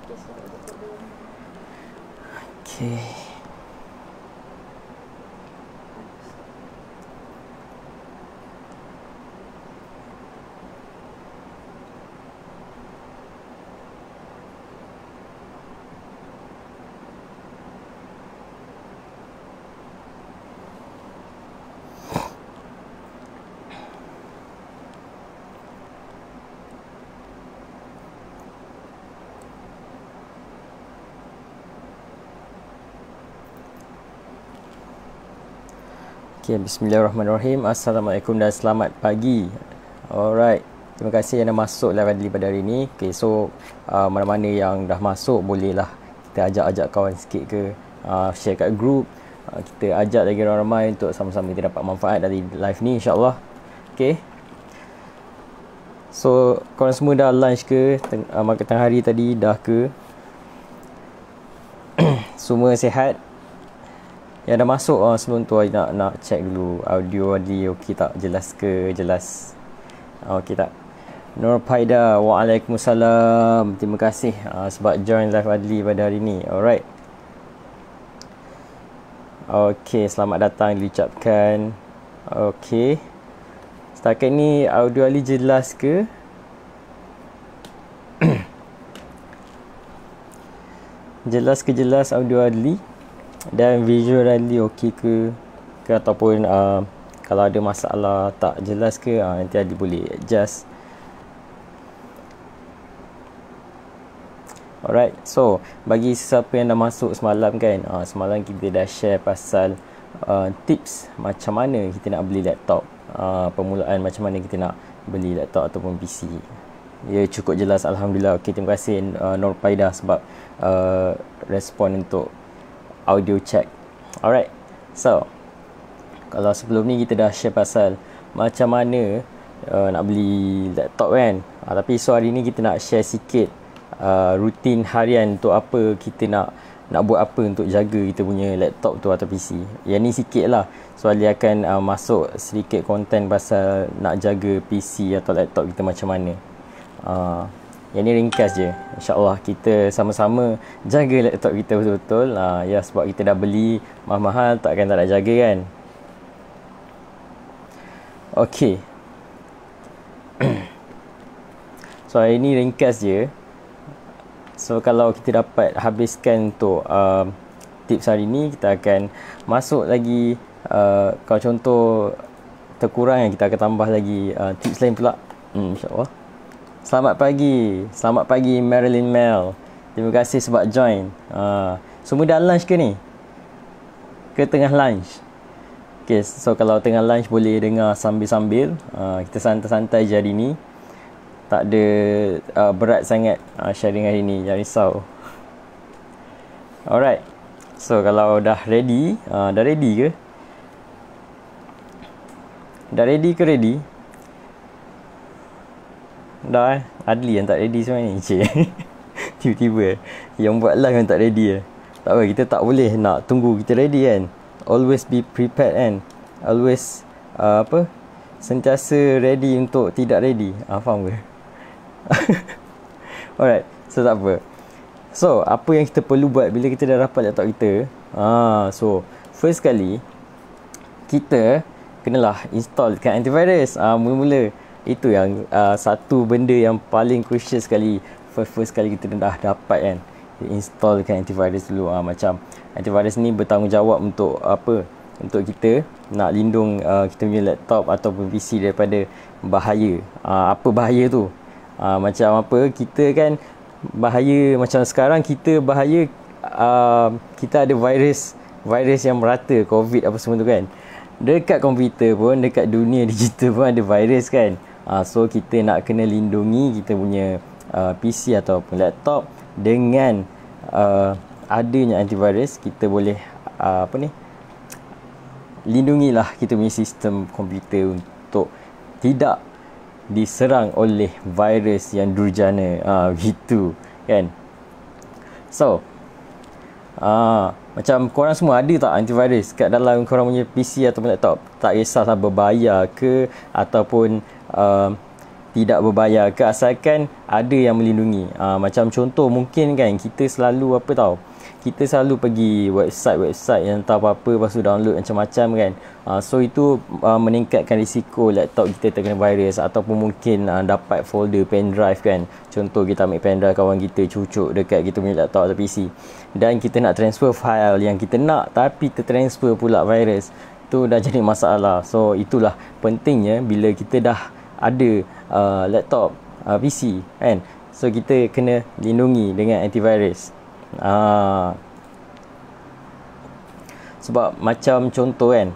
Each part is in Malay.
Okay. Okay, bismillahirrahmanirrahim. Assalamualaikum dan selamat pagi. Alright, terima kasih yang dah masuk live Adli pada hari ni. Okay, so mana-mana yang dah masuk, bolehlah kita ajak-ajak kawan sikit ke, share kat group. Kita ajak lagi orang ramai untuk sama-sama kita dapat manfaat dari live ni, insyaAllah. Okay, so korang semua dah lunch ke? Makan tengah hari tadi dah ke? Semua sihat? Yang dah masuk sebelum tu nak check dulu audio Adli okey tak, jelas ke? Jelas. Okey tak? Nur Paida, waalaikumsalam. Terima kasih sebab join live Adli pada hari ni. Alright. Okey, selamat datang diucapkan. Okey. Setakat ni audio Adli jelas ke? Jelas ke jelas audio Adli? Dan visual Adli okey ke ataupun kalau ada masalah tak jelas ke, nanti Adli boleh adjust. Alright, so bagi sesiapa yang dah masuk semalam kan, semalam kita dah share pasal tips macam mana kita nak beli laptop, permulaan macam mana kita nak beli laptop ataupun PC. Ya, cukup jelas, alhamdulillah. Okay, terima kasih Nur Paida sebab respon untuk audio check. Alright, so kalau sebelum ni kita dah share pasal macam mana nak beli laptop kan, tapi so hari ni kita nak share sikit rutin harian untuk apa kita nak buat apa untuk jaga kita punya laptop tu atau PC. Yang ni sikit lah, so Ali akan masuk sedikit konten pasal nak jaga PC atau laptop kita macam mana. Yang ni ringkas je. InsyaAllah kita sama-sama jaga laptop kita betul-betul. Ya, sebab kita dah beli mahal-mahal, takkan tak nak jaga kan. Okay. So hari ni ringkas je. So kalau kita dapat habiskan untuk tips hari ni, kita akan masuk lagi. Kalau contoh terkurang yang kita akan tambah lagi tips lain pula. InsyaAllah. Selamat pagi Marilyn Mel. Terima kasih sebab join. Semua dah lunch ke ni? Ke tengah lunch? Okay, so kalau tengah lunch boleh dengar sambil-sambil. Kita santai-santai je hari ni. Tak ada berat sangat sharing hari ni, jangan risau. Alright, so kalau dah ready, dah ready ke? Dah ready ke ready? Dah Adli yang tak ready sebenarnya ni. Tiba-tiba yang buat live yang tak ready. Tak apa, kita tak boleh nak tunggu kita ready kan. Always be prepared kan. Always sentiasa ready untuk tidak ready. Faham ke? Alright, so tak apa. So apa yang kita perlu buat bila kita dah dapat laptop kita? So first kali kita kenalah install dekat antivirus. Mula-mula itu yang satu benda yang paling crucial sekali. First kali kita dah dapat kan, install dekat antivirus dulu. Macam antivirus ni bertanggungjawab untuk apa? Untuk kita nak lindung kita punya laptop ataupun PC daripada bahaya. Apa bahaya tu? Macam apa, kita kan bahaya, macam sekarang kita bahaya, kita ada virus yang merata, COVID apa semua tu kan. Dekat komputer pun, dekat dunia digital pun ada virus kan. So kita nak kena lindungi kita punya PC ataupun laptop dengan adanya antivirus. Kita boleh lindungilah kita punya sistem komputer untuk tidak diserang oleh virus yang durjana. Gitu kan. So macam korang semua ada tak antivirus kat dalam korang punya PC ataupun laptop? Tak kisahlah berbayar ke ataupun tidak berbayar ke, asalkan ada yang melindungi. Macam contoh mungkin kan kita selalu apa tahu, kita selalu pergi website yang tak apa-apa, lepas tu download macam-macam kan. So itu meningkatkan risiko laptop kita terkena virus, ataupun mungkin dapat folder pen drive kan. Contoh kita ambil pen drive kawan kita, cucuk dekat kita punya laptop atau PC, dan kita nak transfer file yang kita nak tapi tertransfer pula virus, tu dah jadi masalah. So itulah pentingnya bila kita dah ada laptop, PC kan, so kita kena lindungi dengan antivirus. Sebab macam contoh kan,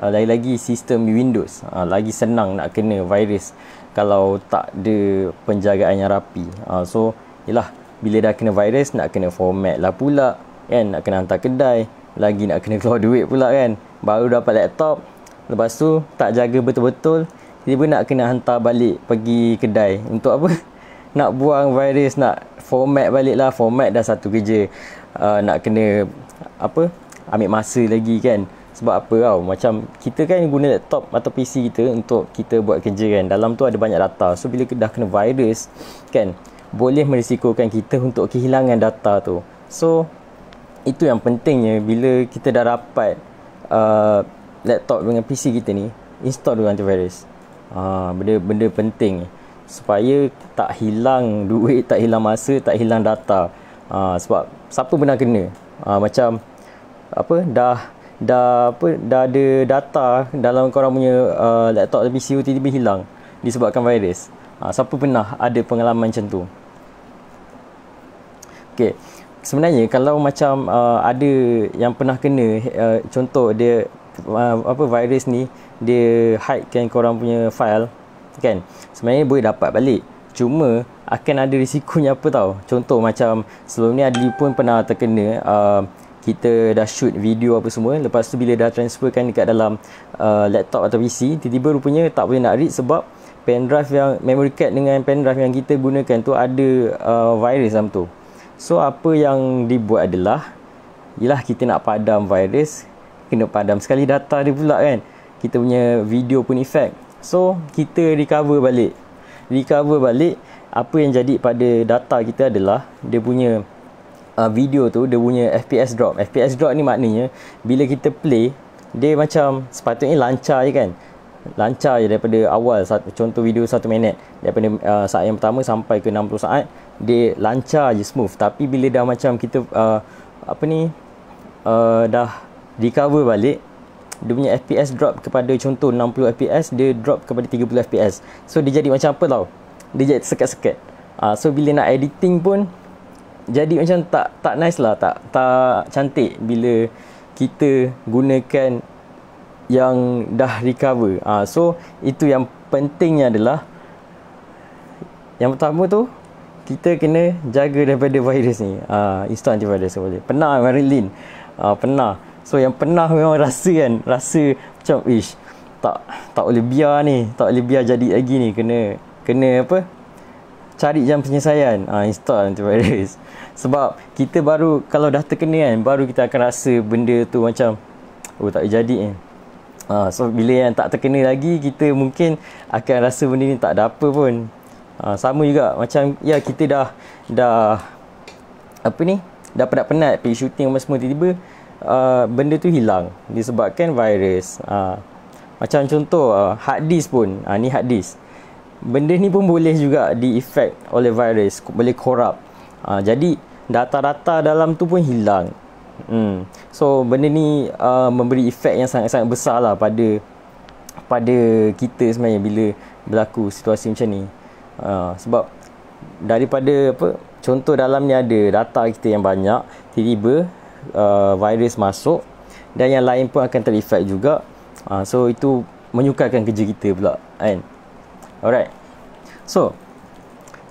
lagi-lagi sistem Windows lagi senang nak kena virus kalau tak ada penjagaan yang rapi. So yelah, bila dah kena virus nak kena format lah pula kan, nak kena hantar kedai, lagi nak kena keluar duit pula kan, baru dapat laptop, lepas tu tak jaga betul-betul, tiba-tiba nak kena hantar balik pergi kedai untuk apa? Nak buang virus, nak format balik lah. Format dah satu kerja, nak kena apa, ambil masa lagi kan. Sebab apa tau, macam kita kan guna laptop atau PC kita untuk kita buat kerja kan, dalam tu ada banyak data. So bila dah kena virus kan, boleh merisikokan kita untuk kehilangan data tu. So itu yang pentingnya, bila kita dah dapat laptop dengan PC kita ni, install dulu antivirus. Benda-benda penting supaya tak hilang duit, tak hilang masa, tak hilang data. Sebab siapa pernah kena macam apa, dah ada data dalam korang punya laptop atau PC tiba-tiba hilang disebabkan virus. Siapa pernah ada pengalaman macam tu? Okey, sebenarnya kalau macam ada yang pernah kena, contoh dia virus ni dia hidekan korang punya file kan, sebenarnya boleh dapat balik, cuma akan ada risikonya apa tau. Contoh macam sebelum ni Adli pun pernah terkena, kita dah shoot video apa semua, lepas tu bila dah transferkan dekat dalam laptop atau PC, tiba-tiba rupanya tak boleh nak read sebab pendrive yang, memory card dengan pendrive yang kita gunakan tu ada virus dalam tu. So apa yang dibuat adalah, yelah kita nak padam virus, kena padam sekali data dia pula kan, kita punya video pun effect. So kita recover balik, apa yang jadi pada data kita adalah dia punya video tu, dia punya FPS drop. FPS drop ni maknanya bila kita play, dia macam sepatutnya lancar je kan, lancar je daripada awal. Contoh video 1 minit, daripada saat yang pertama sampai ke 60 saat, dia lancar je, smooth. Tapi bila dah macam kita dah recover balik, dia punya FPS drop kepada contoh 60 FPS, dia drop kepada 30 FPS. So dia jadi macam apa tau, dia jadi sekat-sekat. So bila nak editing pun jadi macam tak nice lah, tak cantik bila kita gunakan yang dah recover. So itu yang pentingnya adalah, yang pertama tu kita kena jaga daripada virus ni. Install antivirus boleh. Pernah Marilyn? Pernah. So yang pernah memang rasa macam tak boleh biar ni, tak boleh biar jadi lagi ni, kena apa, cari jam penyelesaian, install antivirus. Sebab kita baru, kalau dah terkena kan, baru kita akan rasa benda tu macam tak boleh jadi ni. So bila yang tak terkena lagi, kita mungkin akan rasa benda ni tak ada apa pun. Sama juga macam ya, kita dah penat pergi shooting apa semua, tiba-tiba benda tu hilang disebabkan virus. Macam contoh hard disk pun, ni hard disk, benda ni pun boleh juga di-effect oleh virus, boleh corrupt. Jadi data-data dalam tu pun hilang. So benda ni memberi efek yang sangat-sangat besar lah pada kita sebenarnya bila berlaku situasi macam ni. Sebab daripada contoh dalam ni ada data kita yang banyak, tiba-tiba virus masuk dan yang lain pun akan ter-effect juga. So itu menyukarkan kerja kita pula kan. Alright. So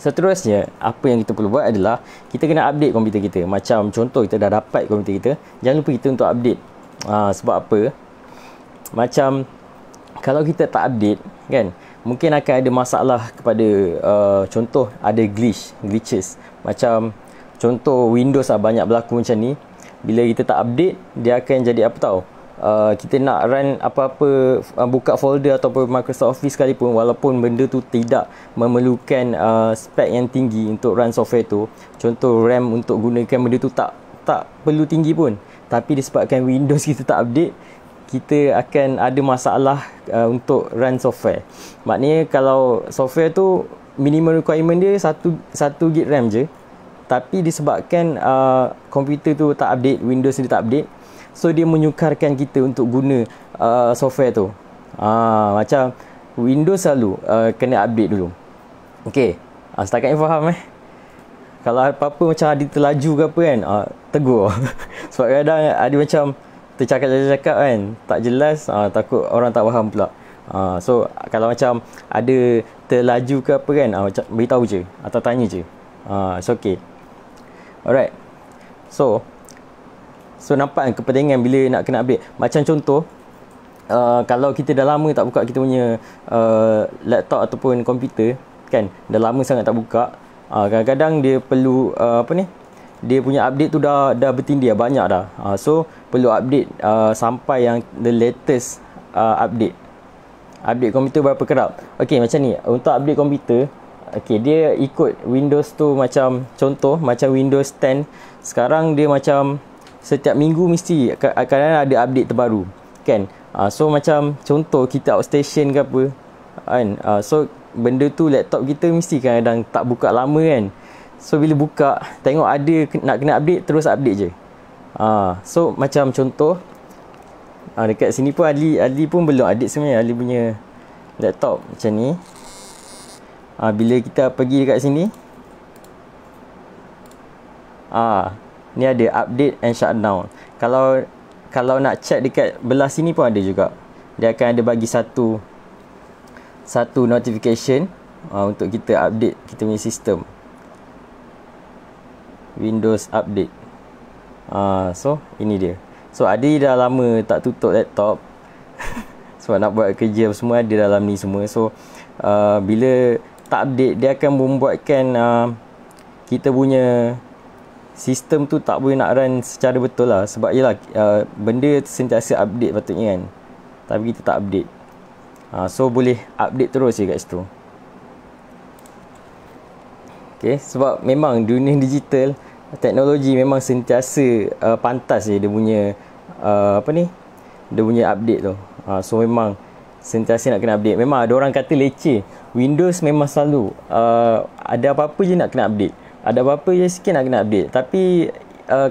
seterusnya, apa yang kita perlu buat adalah kita kena update komputer kita. Macam contoh kita dah dapat komputer kita, jangan lupa kita untuk update. Sebab apa? Macam kalau kita tak update kan, mungkin akan ada masalah kepada contoh ada glitches. Macam contoh Windows banyak berlaku macam ni. Bila kita tak update, dia akan jadi apa tahu, kita nak run apa-apa, buka folder ataupun Microsoft Office sekalipun, walaupun benda tu tidak memerlukan spek yang tinggi untuk run software tu, contoh RAM untuk gunakan benda tu tak perlu tinggi pun, tapi disebabkan Windows kita tak update, kita akan ada masalah untuk run software. Maknanya kalau software tu minimum requirement dia 1 GB RAM je, tapi disebabkan komputer tu tak update, Windows dia tak update, so dia menyukarkan kita untuk guna software tu. Macam Windows selalu kena update dulu. Okey, setakat ni faham Kalau apa-apa macam ada terlaju ke apa kan, tegur. Sebab kadang ada macam tercakap-cakap kan, tak jelas, takut orang tak faham pula. So kalau macam ada terlaju ke apa kan, macam beritahu je atau tanya je. It's okay. Alright. So nampak kepentingan bila nak kena update. Macam contoh, kalau kita dah lama tak buka kita punya laptop ataupun komputer kan, dah lama sangat tak buka, kadang-kadang dia perlu dia punya update tu dah bertindih banyak dah. So perlu update sampai yang the latest update komputer berapa kerap. Okey, macam ni untuk update komputer. Okey, dia ikut Windows tu, macam contoh macam Windows 10 sekarang dia macam setiap minggu mesti akan ada update terbaru kan. So macam contoh kita outstation ke apa kan, so benda tu laptop kita mesti kadang tak buka lama kan. So bila buka tengok ada nak kena update, terus update je. So macam contoh dekat sini pun Ali pun belum update sebenarnya, Ali punya laptop macam ni. Bila kita pergi dekat sini, ni ada update and shutdown. Kalau nak check dekat belah sini pun ada juga. Dia akan ada bagi satu notification untuk kita update kita punya sistem. Windows update. So ini dia. So Adi dah lama tak tutup laptop sebab nak buat kerja semua ada dalam ni semua. So bila tak update, dia akan membuatkan kita punya sistem tu tak boleh nak run secara betul lah. Sebab yelah benda sentiasa update patutnya kan, tapi kita tak update. So boleh update terus je kat situ. Okay, sebab memang dunia digital, teknologi memang sentiasa pantas je dia punya dia punya update tu. So memang sentiasa nak kena update. Memang ada orang kata leceh, Windows memang selalu ada apa-apa je nak kena update, ada apa-apa je sikit nak kena update. Tapi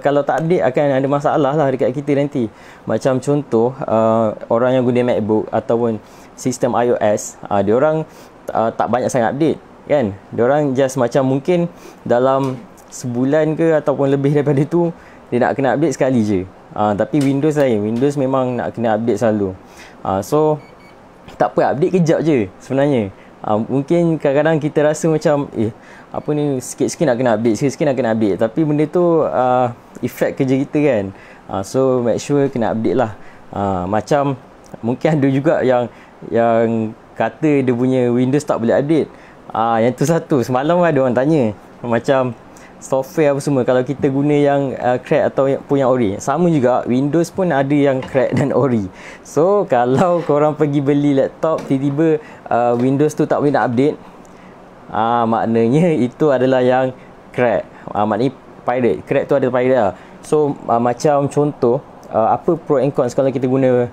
kalau tak update akan ada masalah lah dekat kita nanti. Macam contoh orang yang guna MacBook ataupun sistem iOS, dia orang tak banyak sangat update kan. Dia orang just macam mungkin dalam sebulan ke ataupun lebih daripada tu dia nak kena update sekali je. Tapi Windows lain, Windows memang nak kena update selalu. So tak apa, update kejap je sebenarnya. Mungkin kadang-kadang kita rasa macam apa ni, sikit-sikit nak kena update, sikit-sikit nak kena update, tapi benda tu effect kerja kita kan. So make sure kena update lah. Macam mungkin ada juga yang kata dia punya Windows tak boleh update. Yang tu satu, semalam ada orang tanya macam software apa semua, kalau kita guna yang crack atau yang ori, sama juga Windows pun ada yang crack dan ori. So kalau korang pergi beli laptop tiba-tiba Windows tu tak boleh nak update, maknanya itu adalah yang crack. Maknanya pirate, crack tu ada pirate lah. So macam contoh apa pro and cons kalau kita guna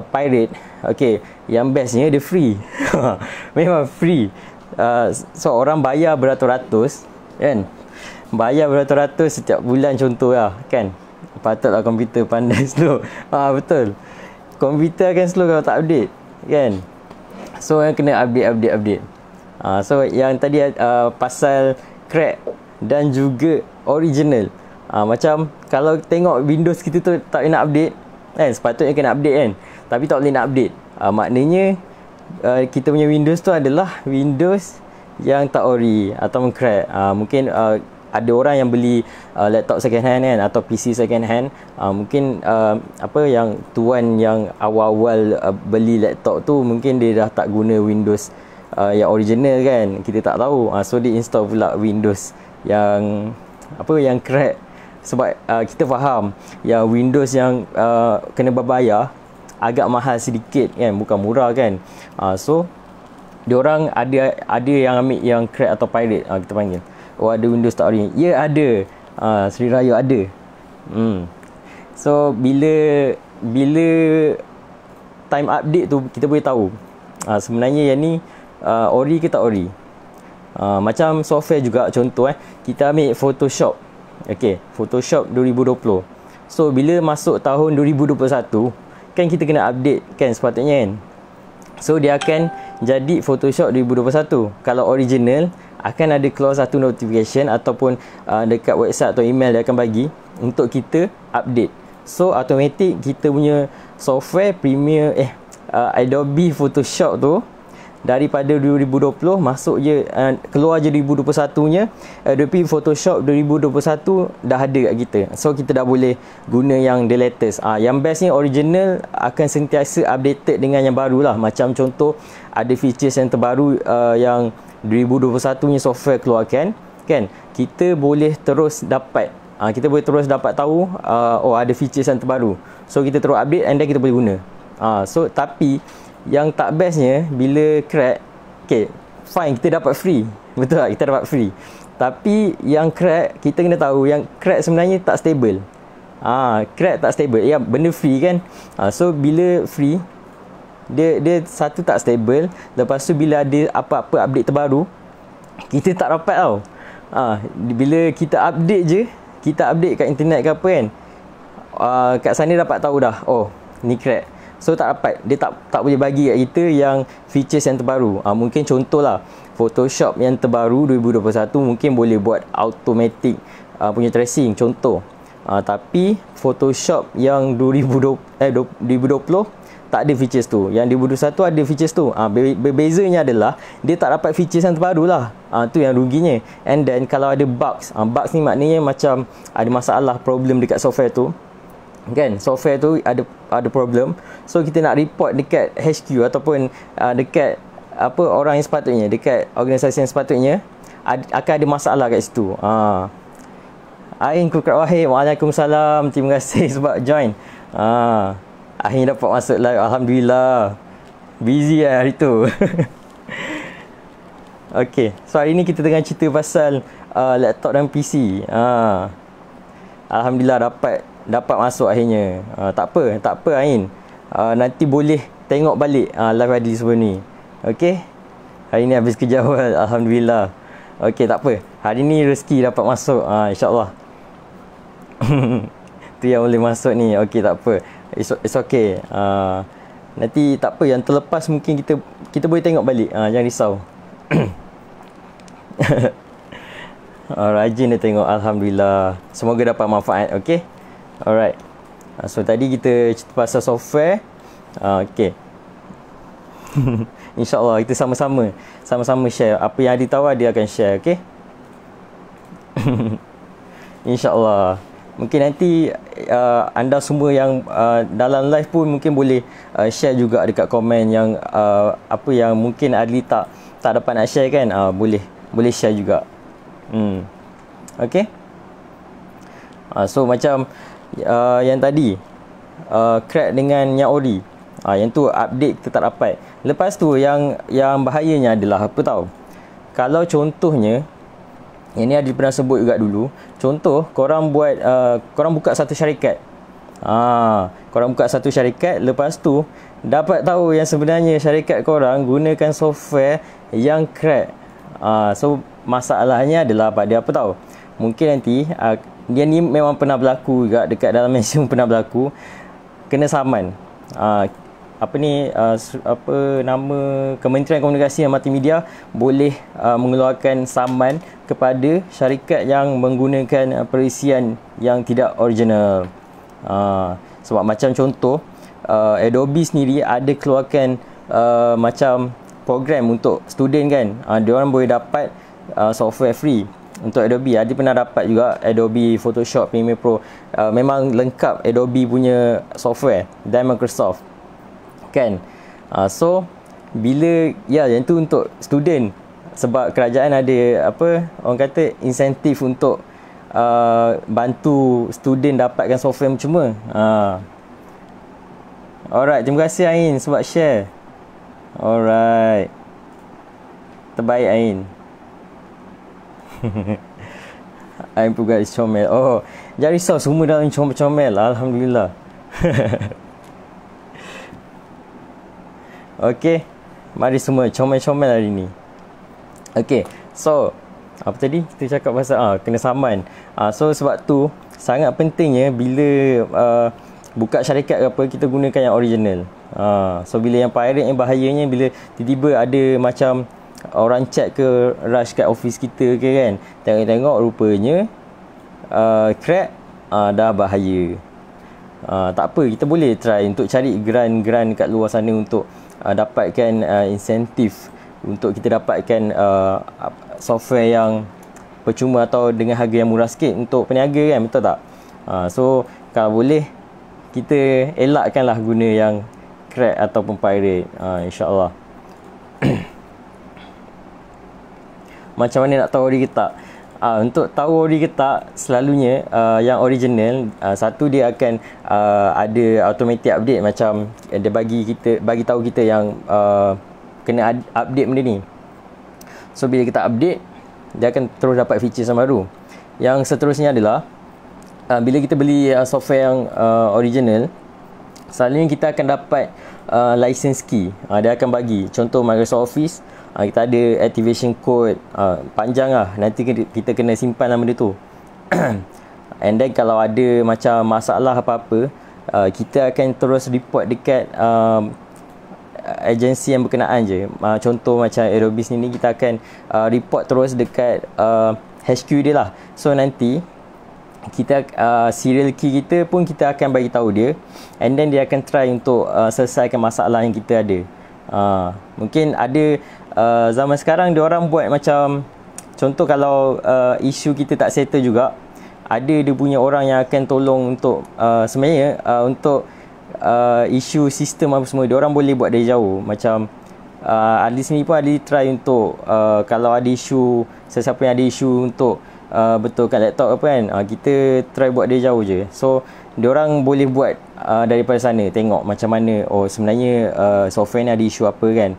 pirate. Okay, yang bestnya dia free. Memang free. So orang bayar beratus-ratus kan, bayar beratus-ratus setiap bulan contoh lah kan. Patutlah komputer pandai slow. Betul, komputer akan slow kalau tak update kan. So yang kena update. So yang tadi pasal crack dan juga original. Macam kalau tengok Windows kita tu tak boleh nak update kan, sepatutnya kena update kan, tapi tak boleh nak update. Maknanya kita punya Windows tu adalah Windows yang tak ori atau crack. Mungkin ada orang yang beli laptop second hand kan, atau PC second hand. Mungkin yang tuan yang awal-awal beli laptop tu mungkin dia dah tak guna Windows yang original kan, kita tak tahu. So dia install pula Windows yang yang crack. Sebab kita faham yang Windows yang kena berbayar agak mahal sedikit kan, bukan murah kan. So diorang ada yang ambil yang crack atau pirate, kita panggil. Oh, ada Windows tak ori? Ya, ada. Sri Raya ada. So bila time update tu kita boleh tahu sebenarnya yang ni ori ke tak ori. Macam software juga, contoh kita ambil Photoshop. Okey, Photoshop 2020. So bila masuk tahun 2021 kan kita kena update kan sepatutnya kan. So dia akan jadi Photoshop 2021. Kalau original akan ada keluar satu notification ataupun dekat website atau email dia akan bagi untuk kita update. So automatic kita punya software Premiere Adobe Photoshop tu daripada 2020 masuk je keluar je 2021 nya, Adobe Photoshop 2021 dah ada kat kita. So kita dah boleh guna yang the latest. Yang best ni original akan sentiasa updated dengan yang baru lah. Macam contoh ada features yang terbaru yang 2021 nya software keluarkan kan, kita boleh terus dapat tahu oh ada features yang terbaru. So kita terus update and then kita boleh guna. So tapi yang tak bestnya bila crack, okay, fine kita dapat free, betul tak, kita dapat free, tapi yang crack kita kena tahu yang crack sebenarnya tak stable. Crack tak stable, ya benda free kan. So bila free dia satu tak stable, lepas tu bila ada apa-apa update terbaru kita tak dapat tau. Bila kita update je, kita update kat internet ke apa kan, kat sana dapat tahu dah, oh ni crack. So tak dapat, dia tak boleh bagi kat kita yang features yang terbaru. Mungkin contohlah Photoshop yang terbaru 2021 mungkin boleh buat automatic punya tracing, contoh. Tapi Photoshop yang 2020 tak ada features tu. Yang 2021 ada features tu. Bezanya adalah dia tak dapat features yang terbaru lah. Tu yang ruginya. And then kalau ada bugs, bugs ni maknanya macam ada masalah, problem dekat software tu kan, software tu ada problem. So kita nak report dekat HQ ataupun dekat apa orang yang sepatutnya, dekat organisasi yang sepatutnya, akan ada masalah kat situ. Ain Kukrat Wahid, Waalaikumsalam, terima kasih sebab join. Akhirnya dapat masuk live, alhamdulillah. Busy hari tu. Okay, so hari ni kita tengah cerita pasal laptop dan PC. Alhamdulillah dapat masuk akhirnya. Tak apa Ain. Nanti boleh tengok balik live Adli sebelum ni. Okey. Hari ni habis kerja awal, alhamdulillah. Okey, tak apa. Hari ni rezeki dapat masuk, insya-Allah. Tu yang boleh masuk ni. Okey, tak apa. It's okay. Nanti tak apa, yang terlepas mungkin kita boleh tengok balik. Jangan risau. Rajin dia tengok, alhamdulillah. Semoga dapat manfaat. Okey. Alright. So tadi kita cerita pasal software. Okay. InsyaAllah kita sama-sama share. Apa yang Adi tahu dia akan share. Okay. InsyaAllah. Mungkin nanti anda semua yang dalam live pun mungkin boleh share juga dekat komen yang apa yang mungkin Adli tak dapat nak share kan. Boleh share juga. Okay. So macam yang tadi crack dengan yang ori, yang tu update kita tak dapat. Lepas tu yang bahayanya adalah apa tahu, kalau contohnya yang ni ada pernah sebut juga dulu, contoh korang buka satu syarikat, korang buka satu syarikat, lepas tu dapat tahu yang sebenarnya syarikat korang gunakan software yang crack. So masalahnya adalah dia apa tahu, mungkin nanti dia ni memang pernah berlaku juga dekat dalam Malaysia, pernah berlaku, kena saman. Nama Kementerian Komunikasi dan Multimedia boleh mengeluarkan saman kepada syarikat yang menggunakan perisian yang tidak original. Sebab macam contoh Adobe sendiri ada keluarkan macam program untuk student kan. Diorang boleh dapat software free untuk Adobe. Ada pernah dapat juga Adobe Photoshop, Premiere Pro. Memang lengkap Adobe punya software dan Microsoft kan. So bila yang tu untuk student, sebab kerajaan ada orang kata insentif untuk bantu student dapatkan software cuma. Alright, terima kasih Ain sebab share. Alright, terbaik Ain. Ain pun guys comel. Oh, jangan risau, semua dah comel-comel. Alhamdulillah. Okay, mari semua comel-comel hari ni. Okay, so apa tadi kita cakap pasal kena saman. So sebab tu sangat pentingnya bila buka syarikat ke apa, kita gunakan yang original. So bila yang pirate yang bahayanya bila tiba-tiba ada macam orang chat ke rush kat office kita ke kan, tengok-tengok rupanya crack, dah bahaya. Tak apa, kita boleh try untuk cari grant kat luar sana untuk dapatkan insentif untuk kita dapatkan software yang percuma atau dengan harga yang murah sikit untuk peniaga kan, betul tak? So kalau boleh kita elakkanlah guna yang crack ataupun pirate, insyaAllah. Macam mana nak tahu ori ke tak? Untuk tahu ori ke tak, selalunya yang original, satu dia akan ada automatic update, macam dia bagi tahu kita yang kena update benda ni. So bila kita update, dia akan terus dapat features yang baru. Yang seterusnya adalah bila kita beli software yang original, selalunya kita akan dapat license key. Dia akan bagi, contoh Microsoft Office, kita ada activation code, panjang lah, nanti kita kena simpan nama dia tu. And then kalau ada macam masalah apa-apa, kita akan terus report dekat agensi yang berkenaan je. Contoh macam Aerobis ni, kita akan report terus dekat HQ dia lah. So nanti kita serial key kita pun kita akan bagi tahu dia, and then dia akan try untuk selesaikan masalah yang kita ada. Mungkin ada zaman sekarang dia orang buat macam, contoh kalau isu kita tak settle juga, ada dia punya orang yang akan tolong untuk sebenarnya untuk isu sistem apa semua, dia orang boleh buat dari jauh. Macam Adli sini pun Adli try untuk kalau ada isu, sesiapa yang ada isu untuk betulkan laptop apa kan, kita try buat dari jauh je. So diorang boleh buat daripada sana, tengok macam mana sebenarnya software ni ada isu apa kan.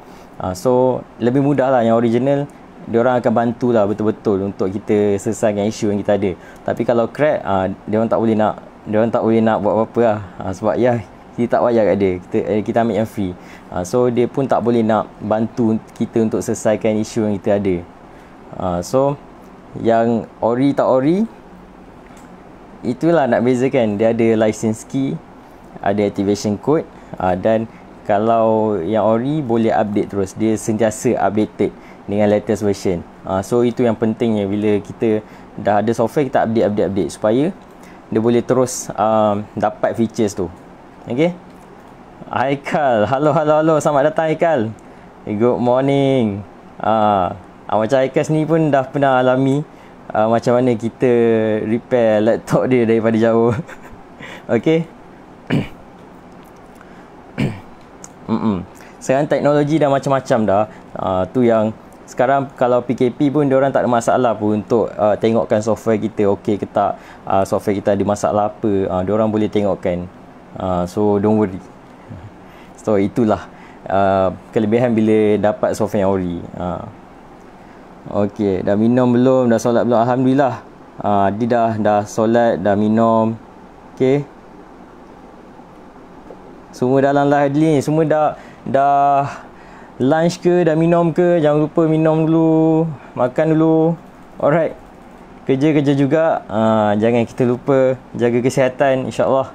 So lebih mudah lah yang original, diorang akan bantu lah betul-betul untuk kita selesaikan isu yang kita ada. Tapi kalau crack, diorang tak boleh nak buat apa-apa lah, sebab ya kita tak bayar kat dia, kita ambil yang free. So dia pun tak boleh nak bantu kita untuk selesaikan isu yang kita ada. So yang ori tak ori, itulah nak bezakan. Dia ada license key, ada activation code, dan kalau yang ori boleh update terus, dia sentiasa updated dengan latest version. So itu yang pentingnya, bila kita dah ada software, kita update supaya dia boleh terus dapat features tu. Okay, Haikal, halo, selamat datang Haikal. Good morning. Macam Haikal ni pun dah pernah alami macam mana kita repair laptop dia daripada jauh. Okay. Sekarang teknologi dah macam-macam dah. Tu yang sekarang kalau PKP pun diorang tak ada masalah pun untuk tengokkan software kita okey ke tak, software kita ada masalah apa, diorang boleh tengokkan. So don't worry. So itulah kelebihan bila dapat software yang ori. Okey, dah minum belum? Dah solat belum? Alhamdulillah. Dia dah solat, dah minum. Okey. Semua dalam live ni, semua dah lunch ke, dah minum ke? Jangan lupa minum dulu, makan dulu. Alright. Kerja juga. Jangan kita lupa jaga kesihatan, insya-Allah.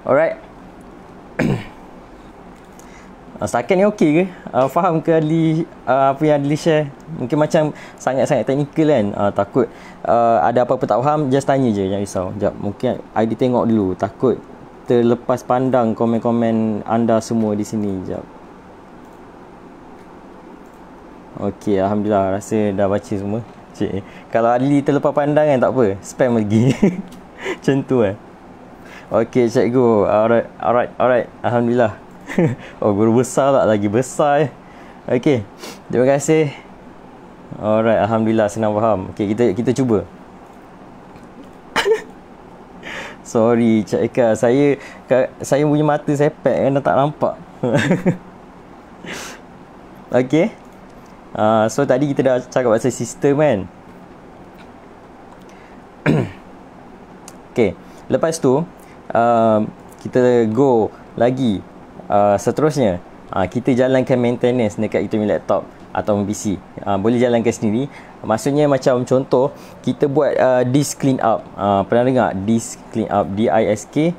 Alright. Setakat ni okey ke? Faham ke Adli apa yang Adli share? Mungkin macam sangat-sangat teknikal kan. Takut ada apa-apa tak faham, just tanya je, jangan risau. Sekejap, mungkin Adli tengok dulu. Takut terlepas pandang komen-komen anda semua di sini. Sekejap. Okey, Alhamdulillah, rasa dah baca semua. Cik, kalau Adli terlepas pandang kan tak apa, spam lagi. Macam tu kan. Okey cikgu. Alright. Alhamdulillah. Oh, guru besar tak, lagi besar. Okey. Terima kasih. Alright, alhamdulillah senang faham. Okey, kita cuba. Sorry Cik Eka, saya punya mata sepet kan, dah tak nampak. Okay. So tadi kita dah cakap pasal sistem kan. Okay, lepas tu kita go lagi. Seterusnya kita jalankan maintenance dekat kita punya laptop atau PC. Boleh jalankan sendiri. Maksudnya macam contoh, kita buat disk clean up. Pernah dengar disk clean up? DISK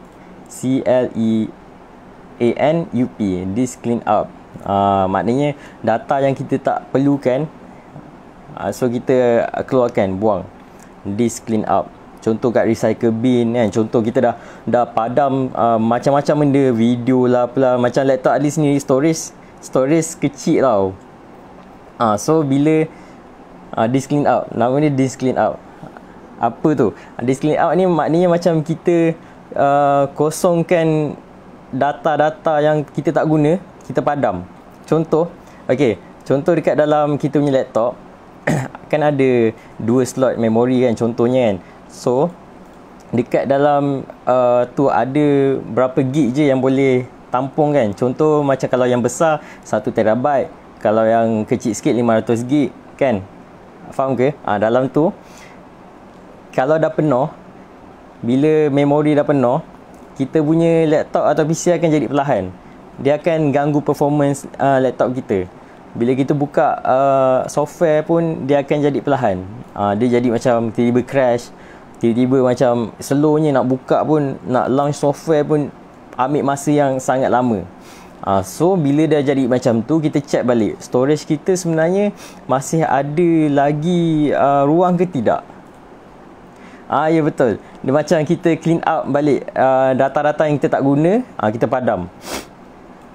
CLEANUP, disk clean up. Maknanya data yang kita tak perlukan, so kita keluarkan, buang. Disk clean up. Contoh kat recycle bin kan, contoh kita dah padam macam-macam benda, video lah apalah. Macam laptop ada sendiri storage kecil tau. So bila disk clean out, nama dia disk clean out. Apa tu? Disk clean out ni maknanya macam kita kosongkan data-data yang kita tak guna, kita padam. Contoh, okey, contoh dekat dalam kita punya laptop kan ada 2 slot memori kan contohnya kan. So dekat dalam tu ada berapa gig je yang boleh tampung kan. Contoh macam kalau yang besar 1 terabyte, kalau yang kecil sikit 500 gig kan. Faham ke? Dalam tu kalau dah penuh, bila memori dah penuh, kita punya laptop atau PC akan jadi perlahan. Dia akan ganggu performance laptop kita. Bila kita buka software pun dia akan jadi perlahan. Dia jadi macam tiba-tiba crash, tiba-tiba macam slownya nak buka pun, nak launch software pun ambil masa yang sangat lama. So bila dah jadi macam tu, kita check balik storage kita sebenarnya masih ada lagi ruang ke tidak. Ya betul. Dia macam kita clean up balik data-data yang kita tak guna, kita padam.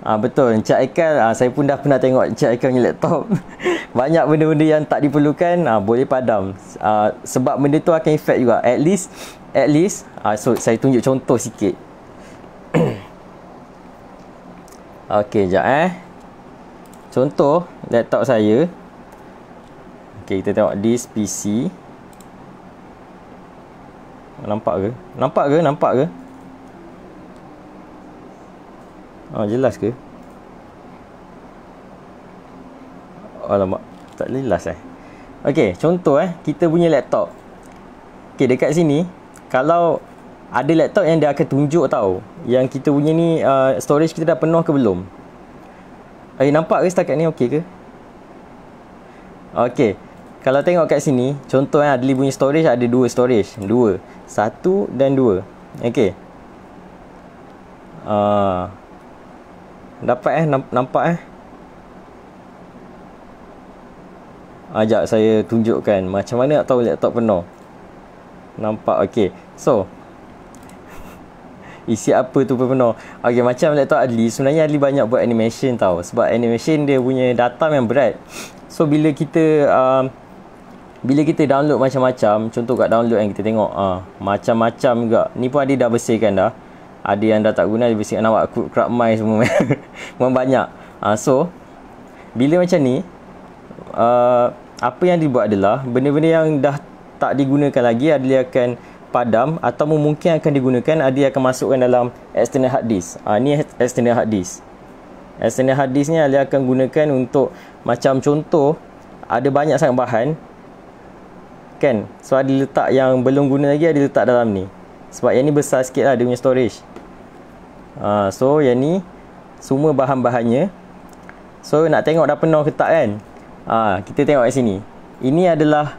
Betul. Encik Aikal, saya pun dah pernah tengok Encik Aikal punya laptop. Banyak benda-benda yang tak diperlukan, boleh padam. Sebab benda tu akan efek juga. At least so saya tunjuk contoh sikit. Okey, sekejap Contoh laptop saya. Okey, kita tengok disk PC. Nampak ke? Jelas ke? Alamak, tak jelas Okey, contoh kita punya laptop. Okey, dekat sini kalau ada laptop yang dia akan tunjuk tau yang kita punya ni storage kita dah penuh ke belum. Nampak ke setakat ni okey ke? Okey. Kalau tengok kat sini, contoh Adli punya storage ada 2 storage. 1 dan 2. Okey. Dapat nampak Sekejap saya tunjukkan macam mana nak tahu laptop penuh. Nampak okey. So isi apa tu penuh. Okey, macam laptop Adli, sebenarnya Adli banyak buat animation tau. Sebab animation dia punya data yang berat. So bila kita download macam-macam, contoh kat download yang kita tengok macam-macam juga. Ni pun Adli dah bersihkan dah. Ada yang dah tak guna, dia bersihkan. Nampak crop my semua. Memang banyak. So bila macam ni, apa yang dibuat adalah benda-benda yang dah tak digunakan lagi, Adli akan padam, atau mungkin akan digunakan, Adli akan masukkan dalam external hard disk. Ni external hard disk. External hard disk ni Adli akan gunakan untuk macam contoh ada banyak sangat bahan kan. So Adli letak yang belum guna lagi, Adli letak dalam ni. Sebab yang ni besar sikit lah dia punya storage. So yang ni semua bahan-bahannya. So nak tengok dah penuh ke tak kan. Kita tengok kat sini. Ini adalah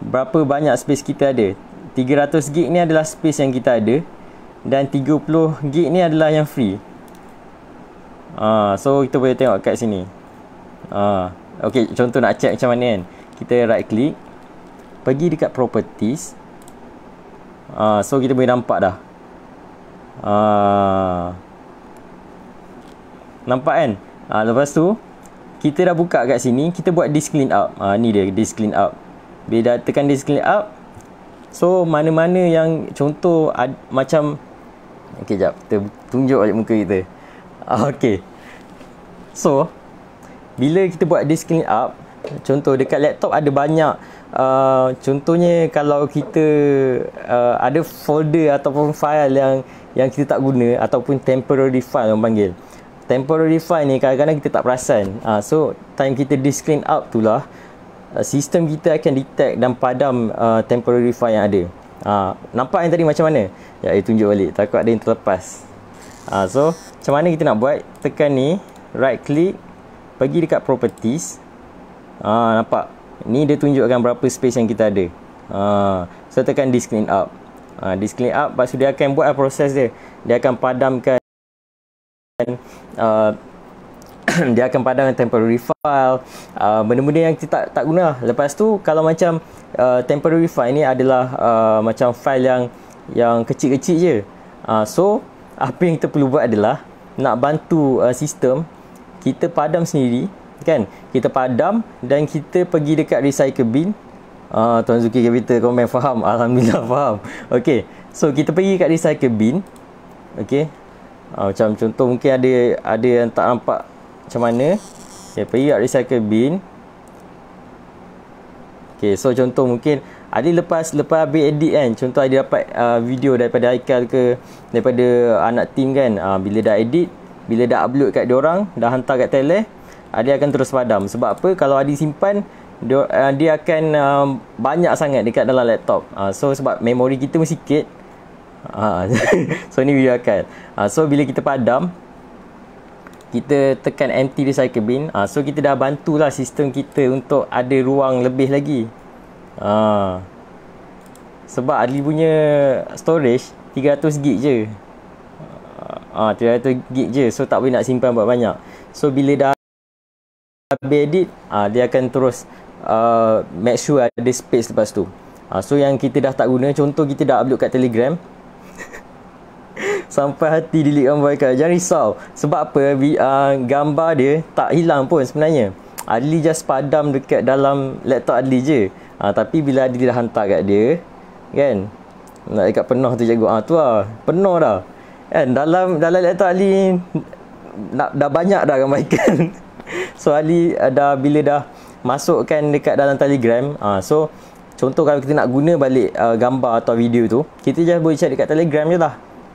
berapa banyak space kita ada. 300 gig ni adalah space yang kita ada, dan 30 gig ni adalah yang free. So kita boleh tengok kat sini. Okay, contoh nak check macam mana kan. Kita right click, pergi dekat properties. So kita boleh nampak dah. Nampak kan? Lepas tu kita dah buka kat sini, kita buat disk clean up. Ni dia disk clean up. Bila dah tekan disk clean up, so mana-mana yang contoh macam, okey jap, kita tunjuk balik muka kita. Okey. So bila kita buat disk clean up, contoh dekat laptop ada banyak contohnya kalau kita ada folder ataupun file yang kita tak guna, ataupun temporary file orang panggil. Temporary file ni kadang-kadang kita tak perasan. So time kita disk clean up tu lah, sistem kita akan detect dan padam temporary file yang ada. Nampak yang tadi macam mana? Ya, tunjuk balik, takut ada yang terlepas. So macam mana kita nak buat? Tekan ni, right click, pergi dekat properties. Nampak? Ni dia tunjukkan berapa space yang kita ada. So tekan disk clean up. Disk clean up, lepas tu dia akan buat proses dia. Dia akan padamkan dia akan padamkan temporary file, benda-benda yang kita tak guna. Lepas tu kalau macam temporary file ni adalah macam file yang kecil-kecil je. So apa yang kita perlu buat adalah nak bantu sistem kita padam sendiri, kan? Kita padam dan kita pergi dekat recycle bin. Tuan Zuki Capital komen faham. Alhamdulillah faham. Okey, so kita pergi kat recycle bin. Okey, macam contoh mungkin ada yang tak nampak macam mana. Okay, pergi kat recycle bin. Okay, so contoh mungkin ada lepas habis edit kan, contoh ada dapat video daripada Haikal ke daripada anak team kan, bila dah edit, bila dah upload kat diorang, dah hantar kat Tele, dia akan terus padam. Sebab apa? Kalau Adi simpan, dia akan banyak sangat dekat dalam laptop. So sebab memori kita mesti sikit. So ni video akan. So bila kita padam, kita tekan empty recycle bin. So kita dah bantulah sistem kita untuk ada ruang lebih lagi. Sebab Adli punya storage 300 gig je. 300 gig je. So tak boleh nak simpan banyak. So bila dah habis edit, dia akan terus make sure ada space lepas tu. So yang kita dah tak guna, contoh kita dah upload kat Telegram, sampai hati delete gambar Haikal. Jangan risau. Sebab apa? Gambar dia tak hilang pun sebenarnya. Adli just padam dekat dalam laptop Adli je. Tapi bila Adli dah hantar kat dia, kan, nak dekat penuh tu cikgu. Tu lah, penuh dah. Kan, dalam laptop Adli dah banyak dah gambar Haikal. So Adli bila dah masukkan dekat dalam Telegram, so contoh kalau kita nak guna balik gambar atau video tu, kita just boleh cari dekat Telegram je lah.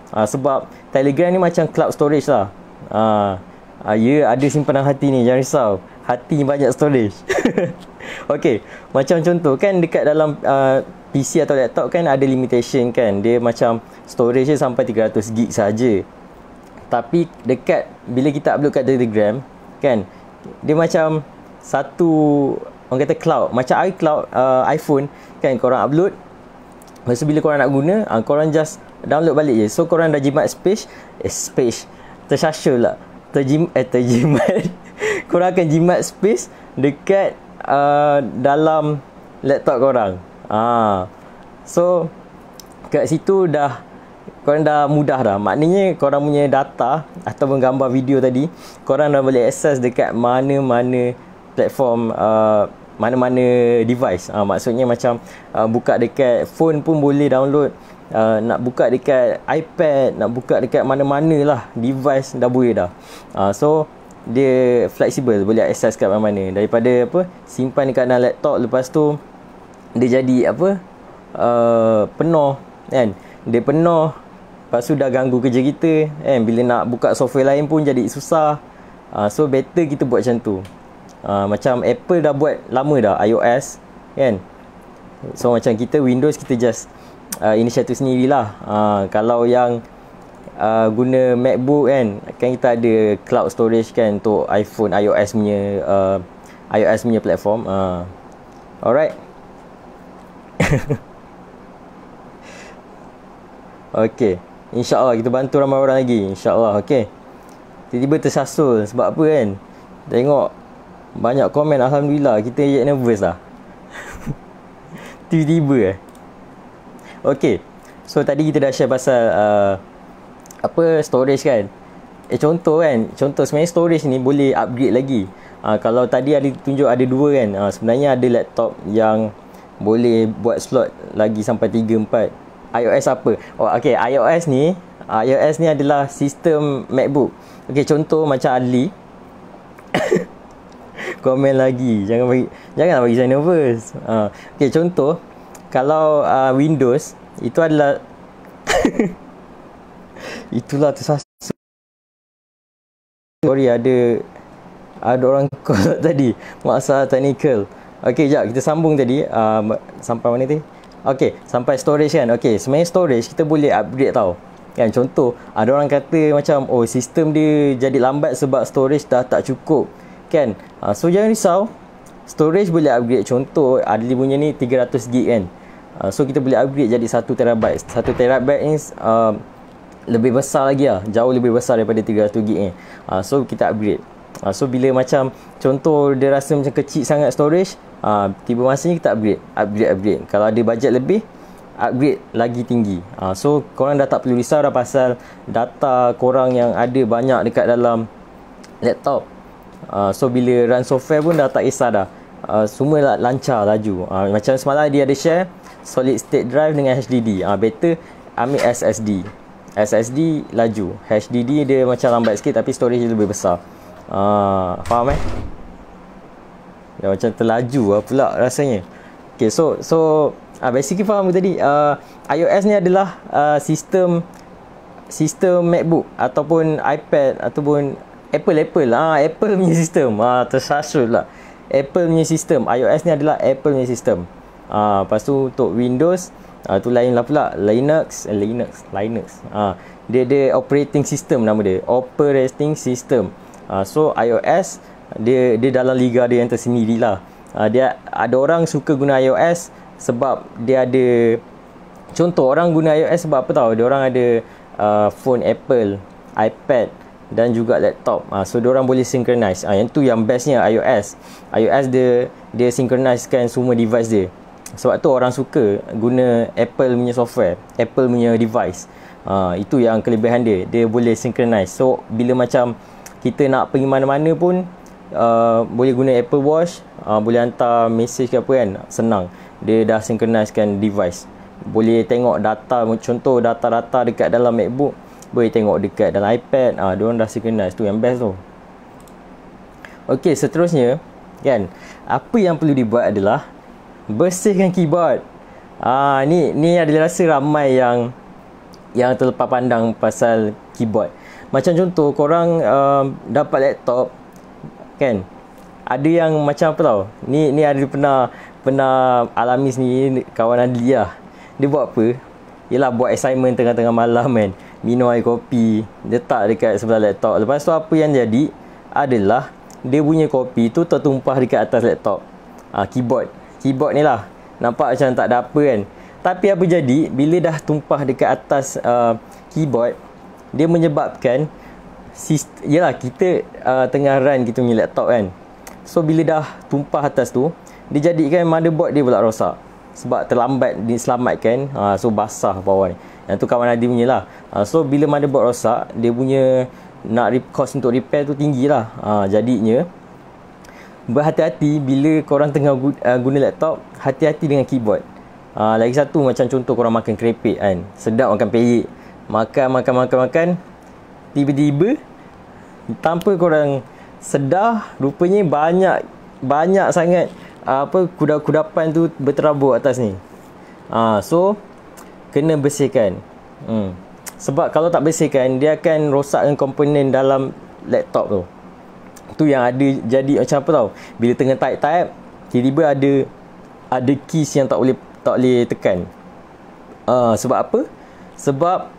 Sebab Telegram ni macam cloud storage lah. Ya, ada simpanan hati ni, jangan risau. Hati banyak storage. Okey, macam contoh kan dekat dalam PC atau laptop kan ada limitation kan. Dia macam storage dia sampai 300 gig saja. Tapi dekat bila kita upload kat Telegram kan, dia macam satu, orang kata cloud, macam iCloud, iPhone kan, korang upload, lepas tu bila korang nak guna, korang just download balik je. So korang dah jimat space, tersasul lah, terjimat korang akan jimat space dekat dalam laptop korang. So kat situ korang dah mudah dah. Maknanya korang punya data ataupun gambar video tadi, korang dah boleh access dekat mana-mana platform, mana-mana device. Maksudnya macam buka dekat phone pun boleh download, nak buka dekat iPad, nak buka dekat mana-mana lah device dah boleh dah. So dia flexible, boleh access kat mana-mana. Daripada simpan dekat dalam laptop, lepas tu dia jadi penuh kan. Dia penuh, lepas tu dah ganggu kerja kita kan. Bila nak buka software lain pun jadi susah. So better kita buat macam tu. Macam Apple dah buat lama dah iOS kan. So macam kita Windows, kita just inisiatif sendirilah. Kalau yang guna MacBook kan kita ada cloud storage kan untuk iPhone, iOS punya platform. Alright. Okay, InsyaAllah kita bantu ramai orang lagi, InsyaAllah. Okay, tiba-tiba tersasul. Sebab apa kan, tengok banyak komen. Alhamdulillah, kita je nervous lah. Tiba-tiba Okay, so tadi kita dah share pasal storage kan. Contoh sebenarnya storage ni boleh upgrade lagi. Kalau tadi ada tunjuk ada 2 kan, sebenarnya ada laptop yang boleh buat slot lagi sampai 3-4. iOS apa? Okay, iOS ni adalah sistem MacBook. Okay, contoh macam Adli komen lagi. Janganlah bagi saya nervous. Okay, contoh kalau Windows itu adalah itulah tersasul. Sorry, ada orang call tadi, masalah technical. Okay, jap kita sambung tadi sampai mana tadi? Okay, sampai storage kan. Okay, sebenarnya storage kita boleh upgrade tau kan. Contoh ada orang kata macam sistem dia jadi lambat sebab storage dah tak cukup kan. So jangan risau, storage boleh upgrade. Contoh ada dia punya ni 300 gig kan. So kita boleh upgrade jadi 1 terabyte. 1 terabyte ni lebih besar lagi lah, jauh lebih besar daripada 300 gig ni. So kita upgrade. So bila macam contoh dia rasa macam kecil sangat storage, tiba masanya kita upgrade. Kalau ada bajet lebih, upgrade lagi tinggi. So korang dah tak perlu risau dah pasal data korang yang ada banyak dekat dalam laptop. So bila run software pun dah tak kisah dah. Semua lancar laju. Macam semalam dia ada share solid state drive dengan HDD. Better ambil SSD laju. HDD dia macam lambat sikit tapi storage dia lebih besar. Faham Dah macam terlaju pula rasanya. Okay, so basically faham tadi. iOS ni adalah sistem MacBook ataupun iPad ataupun Apple punya sistem. Tersasul lah. Apple punya sistem. iOS ni adalah Apple punya sistem. Lepas tu untuk Windows tu lain lah pula. Linux. Dia operating system nama dia. Operating system. So iOS dia dalam liga dia yang tersendiri lah. Dia ada orang suka guna iOS sebab dia ada, contoh orang guna iOS sebab apa tahu? Dia orang ada phone Apple, iPad dan juga laptop. So dia orang boleh synchronize. Yang tu yang bestnya iOS dia synchronizekan semua device dia. Sebab tu orang suka guna Apple punya software, Apple punya device. Itu yang kelebihan dia boleh synchronize. So bila macam kita nak pergi mana-mana pun boleh guna Apple Watch, boleh hantar message ke apa kan, senang. Dia dah synchronizekan device. Boleh tengok data, contoh data-data dekat dalam MacBook boleh tengok dekat dalam iPad. Diorang dah synchronize. Tu yang best tu. Okey, seterusnya kan, apa yang perlu dibuat adalah bersihkan keyboard. Ni adalah rasa ramai yang terlepas pandang pasal keyboard. Macam contoh korang dapat laptop kan, ada yang macam apa tau, ni ada pernah alami sendiri kawan Adli lah. Dia buat apa? Yelah buat assignment tengah-tengah malam kan, minum air kopi, letak dekat sebelah laptop. Lepas tu apa yang jadi adalah dia punya kopi tu tertumpah dekat atas laptop. Keyboard ni lah, nampak macam tak ada apa kan. Tapi apa jadi, bila dah tumpah dekat atas keyboard, dia menyebabkan yelah kita tengah run kita punya laptop kan. So bila dah tumpah atas tu, dia jadikan motherboard dia pula rosak sebab terlambat diselamatkan. So basah bawah ni. Yang tu kawan Adi punya lah. So bila motherboard rosak, dia punya cost untuk repair tu tinggi lah. Jadinya berhati-hati bila korang tengah guna laptop. Hati-hati dengan keyboard. Lagi satu, macam contoh korang makan kerepek kan, sedap makan peyek, makan, tiba-tiba tanpa korang sedar, rupanya banyak sangat kudapan tu berterabur atas ni. So kena bersihkan. Sebab kalau tak bersihkan, dia akan rosakkan komponen dalam laptop tu. Tu yang ada jadi macam apa tau, bila tengah type tiba-tiba ada keys yang tak boleh tekan. Sebab apa? Sebab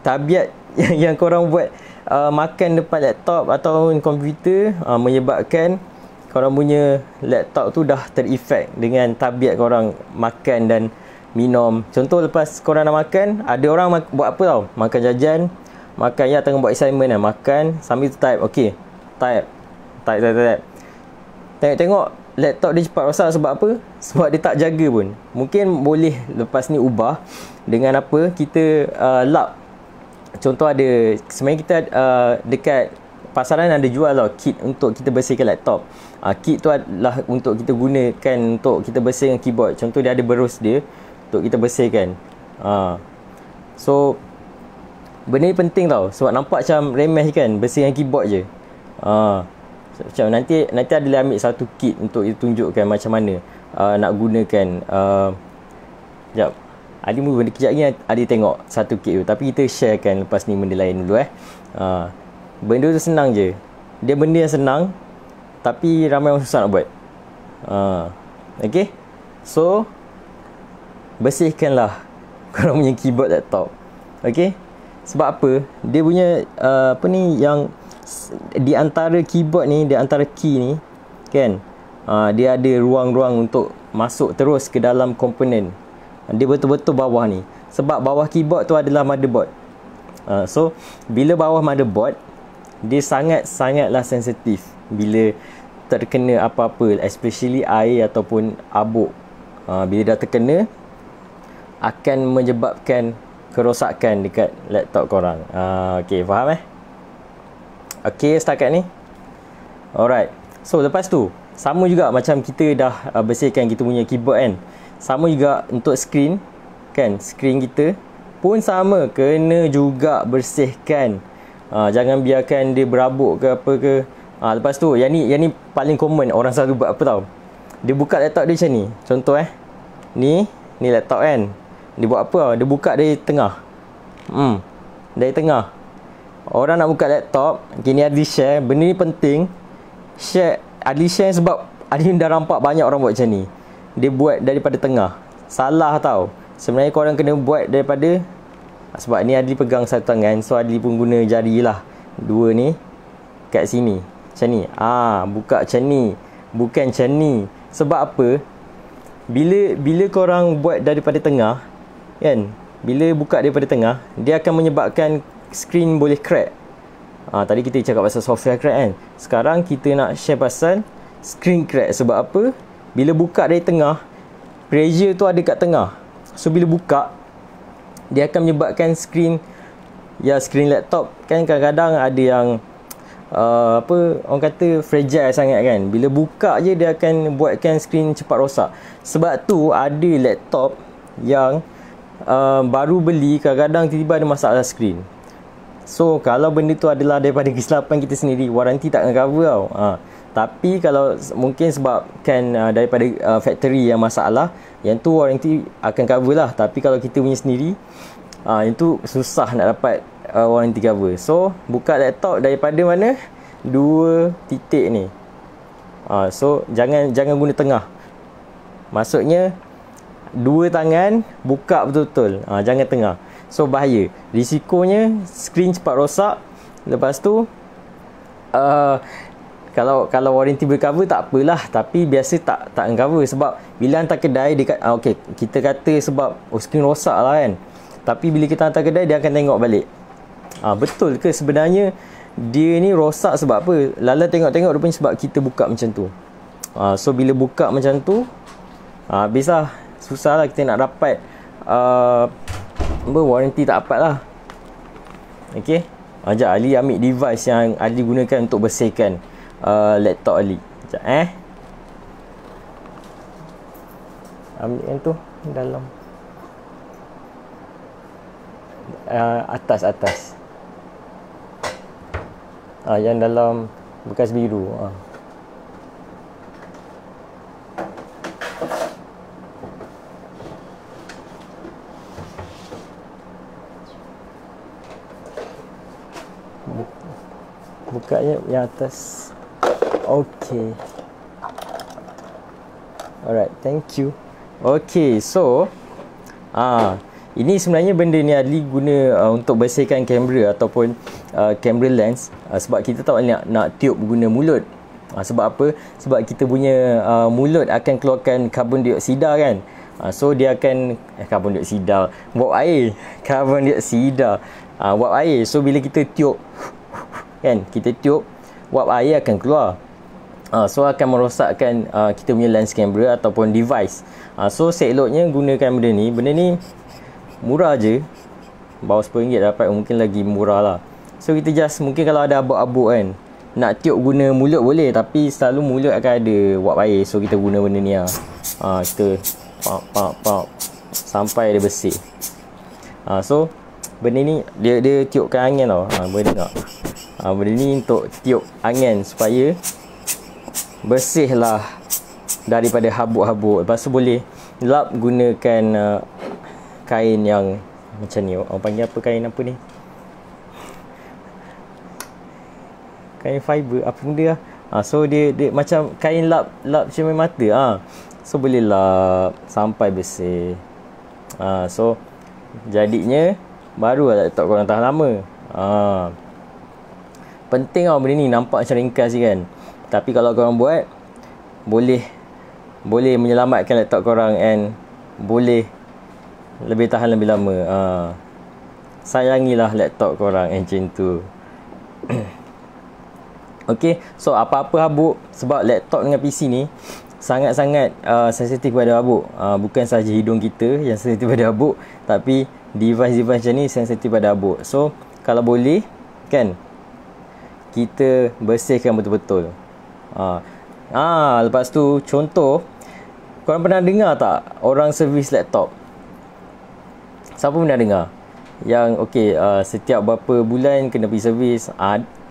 tabiat yang korang buat makan depan laptop atau komputer menyebabkan korang punya laptop tu dah terefek dengan tabiat korang makan dan minum. Contoh lepas korang nak makan, ada orang buat apa tau, makan jajan, tengah buat assignment kan, makan sambil type. Okay, type. Tengok laptop dia cepat rosak. Sebab apa? Sebab dia tak jaga pun. Mungkin boleh lepas ni ubah dengan apa, kita lap. Contoh ada, sebenarnya kita dekat pasaran ada jual tau kit untuk kita bersihkan laptop. Kit tu adalah untuk kita gunakan untuk kita bersihkan keyboard. Contoh dia ada berus dia untuk kita bersihkan. So benda ni penting tau, sebab nampak macam remeh kan bersihkan keyboard je. Macam nanti Adli ambil satu kit untuk tunjukkan macam mana nak gunakan. Sekejap, Adli benda kejap ni Adli tengok satu kit tu, tapi kita sharekan lepas ni benda lain dulu. Benda tu senang je. Dia benda yang senang tapi ramai orang susah nak buat. Okay, so bersihkanlah korang punya keyboard laptop. Okay, sebab apa? Dia punya yang di antara keyboard ni, di antara key ni kan, dia ada ruang-ruang untuk masuk terus ke dalam komponen. Dia betul-betul bawah ni, sebab bawah keyboard tu adalah motherboard. So bila bawah motherboard, dia sangatlah sensitif bila terkena apa-apa, especially air ataupun abuk. Bila dah terkena, akan menyebabkan kerosakan dekat laptop korang. Okay, faham Okay, setakat ni. Alright, so lepas tu sama juga macam kita dah bersihkan kita punya keyboard kan, sama juga untuk screen kan. Screen kita pun sama, kena juga bersihkan. Jangan biarkan dia berabuk ke apa ke. Lepas tu yang ni paling common orang selalu buat apa tau. Dia buka laptop dia macam ni. Contoh ni laptop kan. Dia buat apa tau? Dia buka dari tengah. Dari tengah. Orang nak buka laptop, okay, ni Adli share. Benda ni penting. Adli share sebab Adli dah nampak banyak orang buat macam ni. Dia buat daripada tengah. Salah tau. Sebenarnya korang kena buat daripada, sebab ni Adli pegang satu tangan, so Adli pun guna jari lah. Dua ni kat sini. Macam ni. Buka macam ni. Bukan macam ni. Sebab apa? Bila korang buat daripada tengah kan, bila buka daripada tengah, dia akan menyebabkan screen boleh crack. Tadi kita cakap pasal software crack kan. Sekarang kita nak share pasal screen crack. Sebab apa? Bila buka dari tengah, pressure tu ada kat tengah. So bila buka, dia akan menyebabkan screen laptop kan, kadang-kadang ada yang orang kata fragile sangat kan. Bila buka je dia akan buatkan screen cepat rosak. Sebab tu ada laptop yang baru beli, kadang-kadang tiba-tiba ada masalah screen. So kalau benda tu adalah daripada kesilapan kita sendiri, waranti tak akan cover tau. Tapi kalau mungkin sebabkan daripada factory yang masalah, yang tu waranti akan cover lah. Tapi kalau kita punya sendiri, yang tu susah nak dapat waranti cover. So buka laptop daripada mana? Dua titik ni. So jangan guna tengah. Maksudnya dua tangan buka betul-betul. Jangan tengah. So bahaya. Risikonya screen cepat rosak. Lepas tu kalau waranti boleh cover tak apalah, tapi biasa tak cover. Sebab bila hantar kedai dia okay, kita kata sebab screen rosak lah kan. Tapi bila kita hantar kedai, dia akan tengok balik. Betul ke sebenarnya dia ni rosak sebab apa? Lala tengok-tengok rupanya sebab kita buka macam tu. So bila buka macam tu, habislah. Susah lah kita nak dapat waranti tak dapat lah. Okay, sekejap Ali ambil device yang Ali gunakan untuk bersihkan laptop Ali. Sekejap ambil yang tu dalam atas yang dalam bekas biru. Bukanya yang atas. Okay, alright, thank you. Okay, so ini sebenarnya benda ni Adli guna untuk bersihkan kamera ataupun kamera lens. Sebab kita tak nak tiup guna mulut. Sebab apa? Sebab kita punya mulut akan keluarkan karbon dioksida kan. So dia akan karbon dioksida, wap air. Karbon dioksida, wap air. So bila kita tiup kan, kita tiup, wap air akan keluar. So akan merosakkan kita punya lens kamera ataupun device. So seeloknya gunakan benda ni. Benda ni murah je, bawah RM10 dapat, mungkin lagi murah lah. So kita just, mungkin kalau ada abuk-abuk kan, nak tiup guna mulut boleh, tapi selalu mulut akan ada wap air. So kita guna benda ni lah. Kita pop sampai dia bersih. So benda ni dia tiupkan angin tau. Boleh dengar. Benda ni untuk tiup angin supaya bersihlah daripada habuk-habuk. Lepas tu boleh lap gunakan kain yang macam ni. Orang panggil apa, kain apa ni? Kain fiber apa benda lah. So dia macam kain lap cermin mata. So boleh lap sampai bersih. So jadinya barulah laptop korang tahan lama. Penting benda ni, nampak macam ringkas je kan. Tapi kalau korang buat, boleh menyelamatkan laptop korang and boleh lebih tahan lebih lama. Sayangilah laptop korang macam tu. Okay, so apa-apa habuk, sebab laptop dengan PC ni sangat-sangat sensitif pada habuk. Bukan sahaja hidung kita yang sensitif pada habuk, tapi device-device macam ni sensitif pada habuk. So kalau boleh kan, kita bersihkan betul-betul. Lepas tu contoh, korang pernah dengar tak orang servis laptop? Siapa pernah dengar yang setiap berapa bulan kena pergi servis?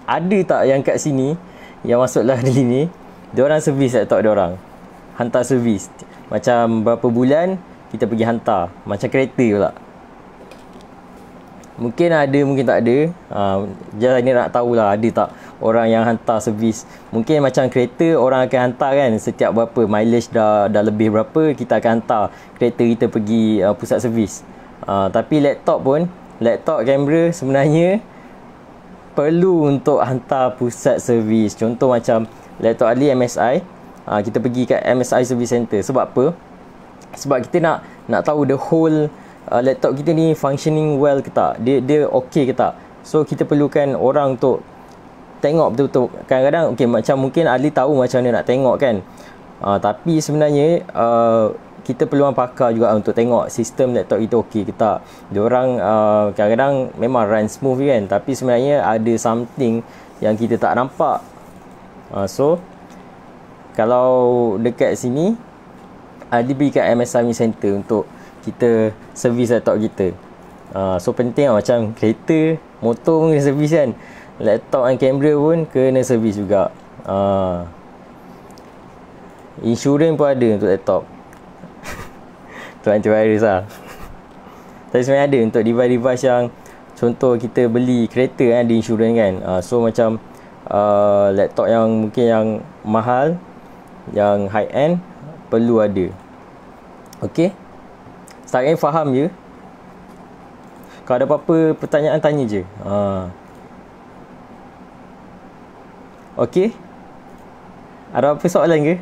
Ada tak yang kat sini yang masuklah dalam ni, diorang servis laptop diorang, hantar servis macam berapa bulan kita pergi hantar, macam kereta pula. Mungkin ada, mungkin tak ada. Just ni nak tahulah ada tak orang yang hantar servis. Mungkin macam kereta orang akan hantar kan, setiap berapa mileage dah lebih berapa, kita akan hantar kereta kita pergi pusat servis. Tapi laptop pun, laptop kamera sebenarnya perlu untuk hantar pusat servis. Contoh macam laptop Ali MSI, kita pergi kat MSI Service Center. Sebab apa? Sebab kita nak tahu the whole laptop kita ni functioning well ke tak, dia okey ke tak. So kita perlukan orang untuk tengok betul-betul. Kadang-kadang macam mungkin Ali tahu macam mana nak tengok kan, tapi sebenarnya kita perlu orang pakar juga untuk tengok sistem laptop kita okey ke tak. Diorang kadang-kadang memang run smooth kan, tapi sebenarnya ada something yang kita tak nampak. So kalau dekat sini dia pergi kat MSI Center untuk kita servis laptop kita. So penting macam kereta, motor pun kena servis kan, laptop dan kamera pun kena servis juga. Insurans pun ada untuk laptop. Tu antivirus lah. Tapi sebenarnya ada untuk device-device yang contoh kita beli kereta kan, ada insurans kan. So macam laptop yang mungkin yang mahal, yang high end, perlu ada. Okay, setakat ni faham je. Kalau ada apa-apa pertanyaan, tanya je. Okay, ada apa soalan ke?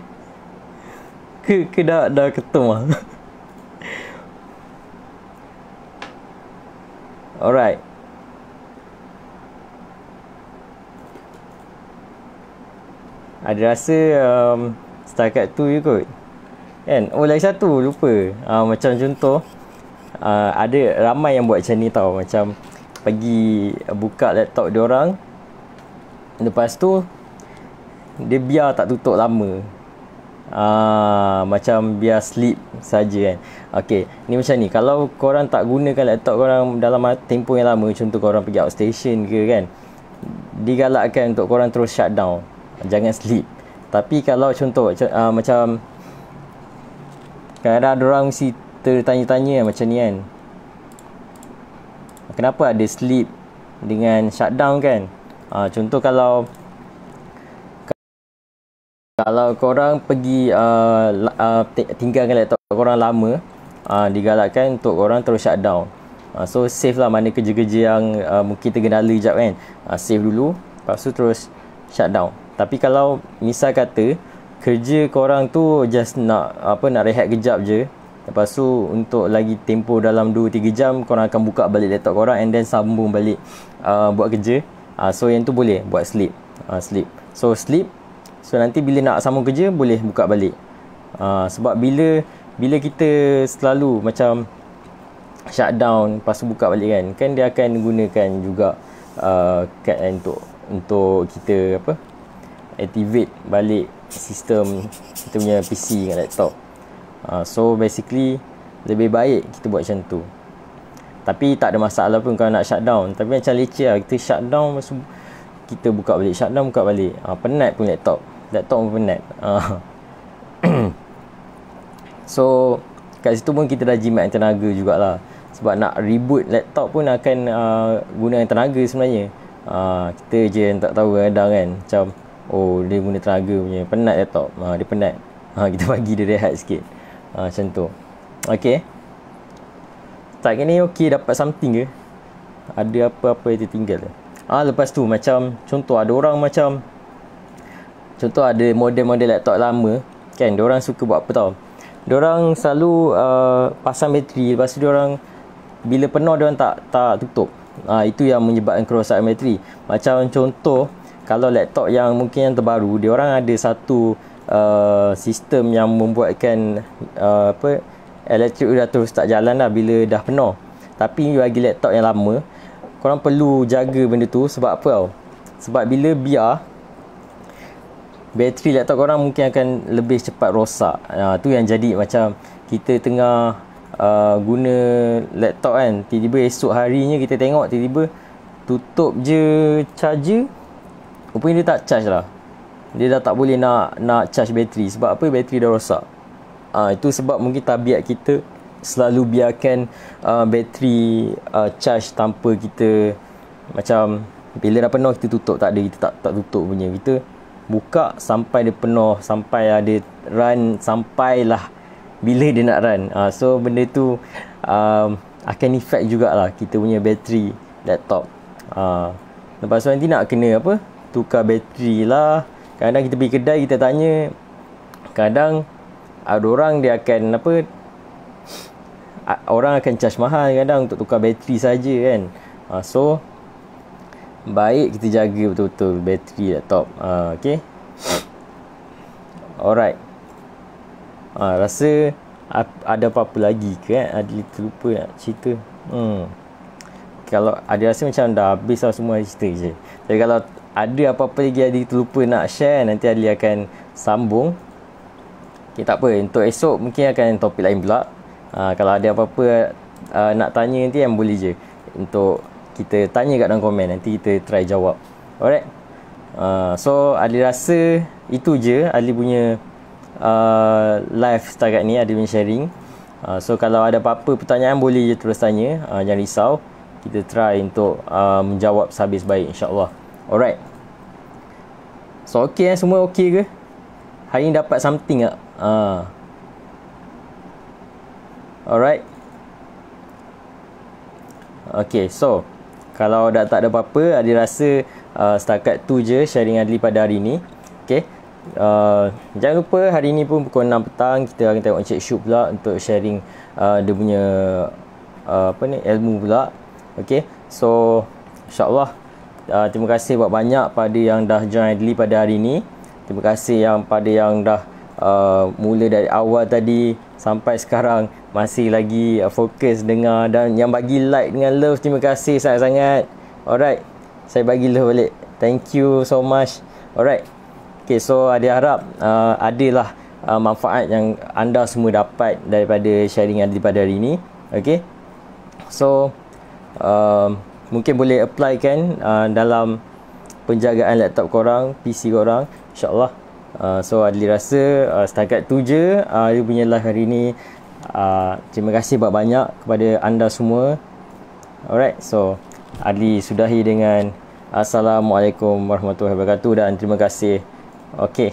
Ke dah ketum lah. Alright. Ada rasa setakat tu je kot kan. Lagi satu lupa. Macam contoh, ada ramai yang buat macam ni tau. Macam pergi buka laptop diorang, lepas tu dia biar tak tutup lama. Macam biar sleep saja kan. Okay, ni macam ni, kalau korang tak gunakan laptop korang dalam tempoh yang lama, contoh korang pergi outstation ke kan, digalakkan untuk korang terus shut down, jangan sleep. Tapi kalau contoh macam kadang-kadang ada orang mesti tertanya-tanya macam ni kan, kenapa ada sleep dengan shutdown kan. Contoh kalau korang pergi tinggalkan laptop korang lama, digalakkan untuk korang terus shutdown. So save lah mana kerja-kerja yang mungkin tergendala sekejap kan, save dulu, lepas tu terus shutdown. Tapi kalau misal kata kerja korang tu just nak rehat kejap je, lepas tu untuk lagi tempoh dalam 2-3 jam korang akan buka balik laptop korang and then sambung balik buat kerja, so yang tu boleh buat sleep. So sleep, so nanti bila nak sambung kerja boleh buka balik. Sebab bila kita selalu macam shutdown lepas tu buka balik kan dia akan gunakan juga untuk kita activate balik sistem kita punya PC dengan laptop. So basically lebih baik kita buat macam tu. Tapi tak ada masalah pun kalau nak shutdown. Tapi macam leceh lah, kita shutdown lepas tu kita buka balik, shutdown buka balik, penat pun laptop. laptop pun penat. So kat situ pun kita dah jimat tenaga jugalah. Sebab nak reboot laptop pun akan gunakan tenaga sebenarnya. Kita je yang tak tahu kadang kan, macam oh dia guna tenaga punya, penat laptop, dia penat. Kita bagi dia rehat sikit, macam tu. Okay, tak ni okay, dapat something ke? Ada apa-apa yang tertinggal? Lepas tu macam contoh, ada orang macam contoh ada model-model laptop lama kan, diorang suka buat apa tau, diorang selalu pasang bateri, lepas tu diorang bila penuh diorang tak tutup. Itu yang menyebabkan kerosakan bateri. Macam contoh, kalau laptop yang mungkin yang terbaru, diorang ada satu sistem yang membuatkan elektrik dah terus tak jalan lah bila dah penuh. Tapi bagi laptop yang lama, korang perlu jaga benda tu. Sebab apa tau? Sebab bila biar, bateri laptop korang mungkin akan lebih cepat rosak. Tu yang jadi macam kita tengah guna laptop kan, tiba-tiba esok harinya kita tengok tiba-tiba tutup je charger, rupanya dia tak charge lah. Dia dah tak boleh nak charge bateri. Sebab apa? Bateri dah rosak. Itu sebab mungkin tabiat kita selalu biarkan bateri charge tanpa kita, macam bila dah penuh kita tutup. Tak ada, kita tak tutup punya. Kita buka sampai dia penuh, sampai ada run, sampailah bila dia nak run. So benda tu akan effect jugalah kita punya bateri laptop. Lepas tu nanti nak kena tukar bateri lah. Kadang kita pergi kedai, kita tanya, kadang ada orang dia akan orang akan charge mahal kadang untuk tukar bateri saja kan. So baik kita jaga betul-betul bateri laptop. Okay, alright. Rasa ada apa-apa lagi ke kan? Ada terlupa nak cerita. Kalau ada, rasa macam dah habis lah semua cerita je. Jadi kalau ada apa-apa lagi Adli terlupa nak share, nanti Adli akan sambung. Okay, tak apa, untuk esok mungkin akan topik lain pula. Kalau ada apa-apa nak tanya nanti yang boleh je untuk kita tanya kat dalam komen, nanti kita try jawab. Alright. So Adli rasa itu je Adli punya live setakat ni, Adli punya sharing. So kalau ada apa-apa pertanyaan boleh je terus tanya, jangan risau. Kita try untuk menjawab sehabis baik, insyaAllah. Alright. So okay semua okay ke? Hari ni dapat something tak? Alright. Okay, so kalau dah tak ada apa-apa, Adli rasa setakat tu je sharing Adli pada hari ni. Okay, jangan lupa hari ni pun pukul 6 petang kita akan tengok Encik Syuk pula untuk sharing dia punya ilmu pula. Okay, so insyaAllah terima kasih buat banyak pada yang dah join Adli pada hari ni. Terima kasih pada yang dah mula dari awal tadi sampai sekarang masih lagi fokus dengar, dan yang bagi like dengan love, terima kasih sangat-sangat. Alright, saya bagi love balik. Thank you so much. Alright. Okay, so Adli harap adalah manfaat yang anda semua dapat daripada sharing Adli pada hari ini. Okay, so mungkin boleh apply kan dalam penjagaan laptop korang, PC korang, insyaAllah. So Adli rasa setakat tu je dia punya live hari ni. Terima kasih banyak kepada anda semua. Alright, so Adli sudahi dengan Assalamualaikum warahmatullahi wabarakatuh dan terima kasih. Okay.